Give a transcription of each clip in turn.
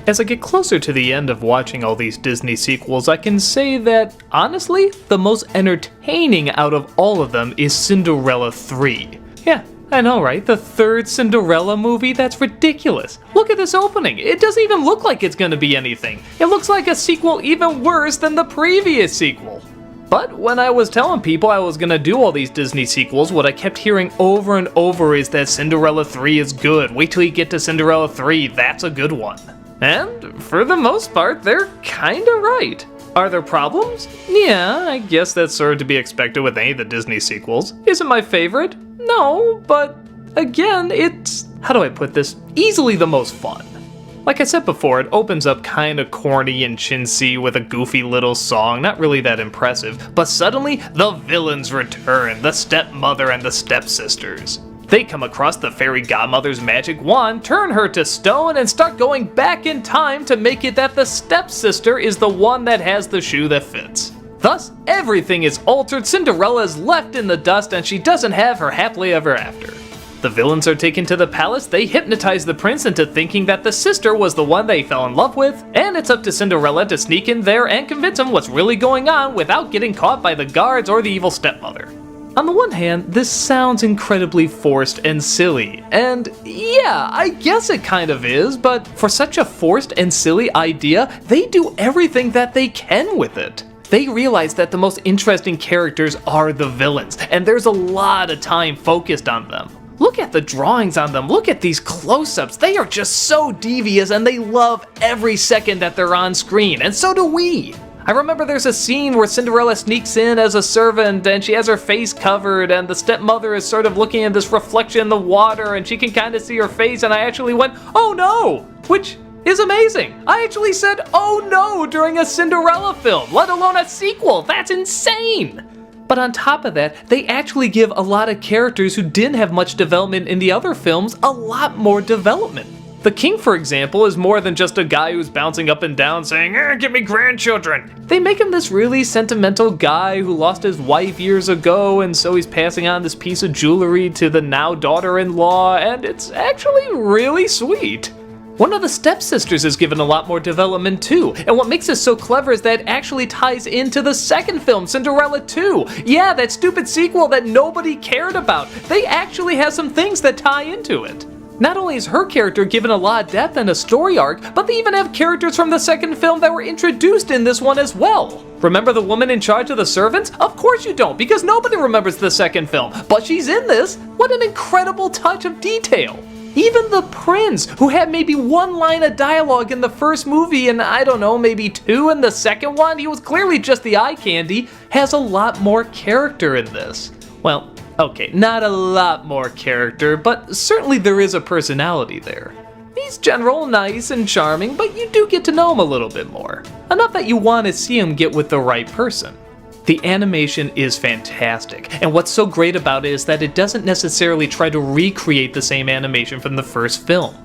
As I get closer to the end of watching all these Disney sequels, I can say that, honestly, the most entertaining out of all of them is Cinderella 3. Yeah, I know, right? The third Cinderella movie? That's ridiculous. Look at this opening. It doesn't even look like it's gonna be anything. It looks like a sequel even worse than the previous sequel. But when I was telling people I was gonna do all these Disney sequels, what I kept hearing over and over is that Cinderella 3 is good. Wait till you get to Cinderella 3, that's a good one. And for the most part, they're kinda right. Are there problems? Yeah, I guess that's sort of to be expected with any of the Disney sequels. Is it my favorite? No, but again, it's, how do I put this, easily the most fun. Like I said before, it opens up kinda corny and chintzy with a goofy little song, not really that impressive, but suddenly the villains return, the stepmother and the stepsisters. They come across the fairy godmother's magic wand, turn her to stone, and start going back in time to make it that the stepsister is the one that has the shoe that fits. Thus, everything is altered, Cinderella is left in the dust, and she doesn't have her happily ever after. The villains are taken to the palace, they hypnotize the prince into thinking that the sister was the one they fell in love with, and it's up to Cinderella to sneak in there and convince him what's really going on without getting caught by the guards or the evil stepmother. On the one hand, this sounds incredibly forced and silly, and yeah, I guess it kind of is, but for such a forced and silly idea, they do everything that they can with it. They realize that the most interesting characters are the villains, and there's a lot of time focused on them. Look at the drawings on them, look at these close-ups, they are just so devious and they love every second that they're on screen, and so do we. I remember there's a scene where Cinderella sneaks in as a servant and she has her face covered and the stepmother is sort of looking at this reflection in the water and she can kind of see her face, and I actually went, "Oh no!" Which is amazing. I actually said, "Oh no," during a Cinderella film, let alone a sequel. That's insane! But on top of that, they actually give a lot of characters who didn't have much development in the other films a lot more development. The king, for example, is more than just a guy who's bouncing up and down saying, "Give me grandchildren." They make him this really sentimental guy who lost his wife years ago, and so he's passing on this piece of jewelry to the now daughter-in-law, and it's actually really sweet. One of the stepsisters is given a lot more development too, and what makes this so clever is that it actually ties into the second film, Cinderella 2. Yeah, that stupid sequel that nobody cared about. They actually have some things that tie into it. Not only is her character given a lot of depth and a story arc, but they even have characters from the second film that were introduced in this one as well. Remember the woman in charge of the servants? Of course you don't, because nobody remembers the second film, but she's in this. What an incredible touch of detail. Even the prince, who had maybe one line of dialogue in the first movie and I don't know, maybe two in the second one, he was clearly just the eye candy, has a lot more character in this. Well, okay, not a lot more character, but certainly there is a personality there. He's general, nice, and charming, but you do get to know him a little bit more. Enough that you want to see him get with the right person. The animation is fantastic, and what's so great about it is that it doesn't necessarily try to recreate the same animation from the first film.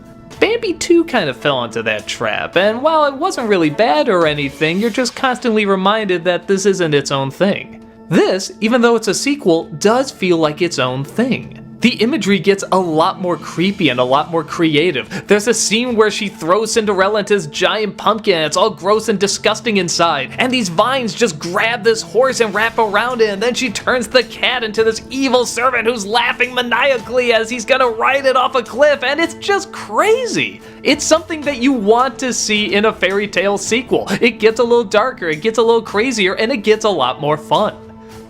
Bambi 2 kind of fell into that trap, and while it wasn't really bad or anything, you're just constantly reminded that this isn't its own thing. This, even though it's a sequel, does feel like its own thing. The imagery gets a lot more creepy and a lot more creative. There's a scene where she throws Cinderella into this giant pumpkin and it's all gross and disgusting inside, and these vines just grab this horse and wrap around it, and then she turns the cat into this evil servant who's laughing maniacally as he's gonna ride it off a cliff, and it's just crazy. It's something that you want to see in a fairy tale sequel. It gets a little darker, it gets a little crazier, and it gets a lot more fun.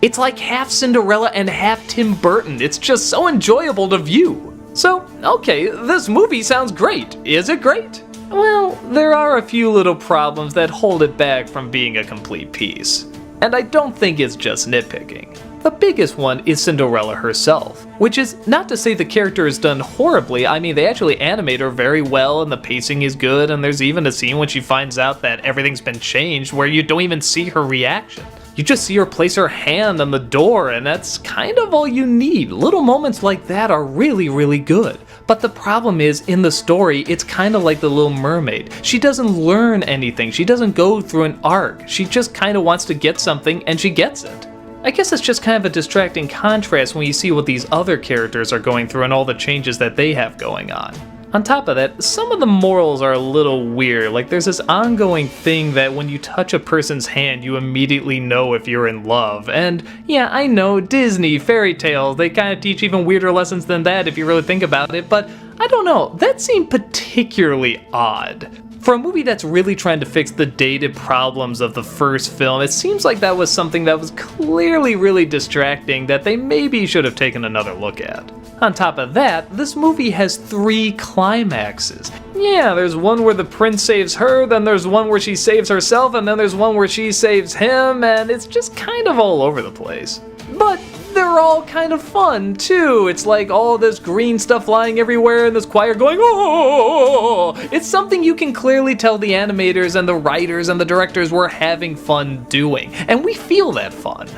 It's like half Cinderella and half Tim Burton. It's just so enjoyable to view. So, okay, this movie sounds great. Is it great? Well, there are a few little problems that hold it back from being a complete piece. And I don't think it's just nitpicking. The biggest one is Cinderella herself, which is not to say the character is done horribly. I mean, they actually animate her very well and the pacing is good, and there's even a scene when she finds out that everything's been changed where you don't even see her reaction. You just see her place her hand on the door, and that's kind of all you need. Little moments like that are really, really good. But the problem is, in the story, it's kind of like the Little Mermaid. She doesn't learn anything. She doesn't go through an arc. She just kind of wants to get something, and she gets it. I guess it's just kind of a distracting contrast when you see what these other characters are going through and all the changes that they have going on. On top of that, some of the morals are a little weird. Like, there's this ongoing thing that when you touch a person's hand, you immediately know if you're in love. And yeah, I know, Disney, fairy tales, they kind of teach even weirder lessons than that if you really think about it, but I don't know, that seemed particularly odd. For a movie that's really trying to fix the dated problems of the first film, it seems like that was something that was clearly really distracting that they maybe should have taken another look at. On top of that, this movie has 3 climaxes. Yeah, there's one where the prince saves her, then there's one where she saves herself, and then there's one where she saves him, and it's just kind of all over the place. But they're all kind of fun, too. It's like all this green stuff flying everywhere and this choir going, oh! It's something you can clearly tell the animators and the writers and the directors were having fun doing, and we feel that fun.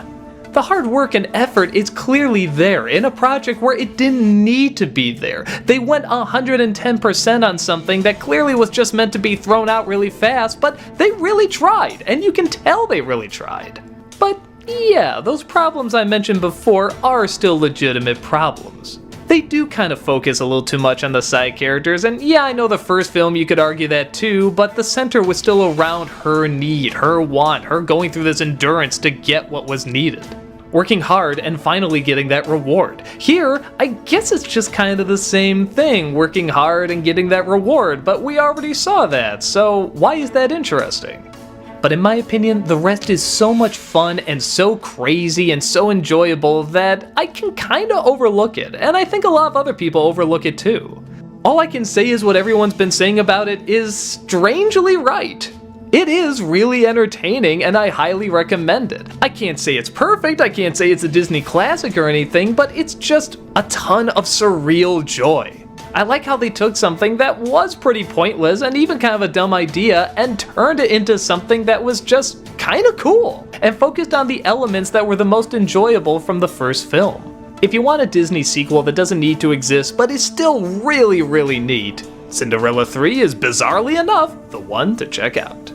The hard work and effort is clearly there in a project where it didn't need to be there. They went 110% on something that clearly was just meant to be thrown out really fast, but they really tried, and you can tell they really tried. But yeah, those problems I mentioned before are still legitimate problems. They do kind of focus a little too much on the side characters, and yeah, I know the first film you could argue that too, but the center was still around her need, her want, her going through this endurance to get what was needed. Working hard and finally getting that reward. Here, I guess it's just kind of the same thing, working hard and getting that reward, but we already saw that, so why is that interesting? But in my opinion, the rest is so much fun and so crazy and so enjoyable that I can kinda overlook it, and I think a lot of other people overlook it too. All I can say is what everyone's been saying about it is strangely right. It is really entertaining and I highly recommend it. I can't say it's perfect, I can't say it's a Disney classic or anything, but it's just a ton of surreal joy. I like how they took something that was pretty pointless and even kind of a dumb idea and turned it into something that was just kinda cool, and focused on the elements that were the most enjoyable from the first film. If you want a Disney sequel that doesn't need to exist but is still really, really neat, Cinderella 3 is bizarrely enough the one to check out.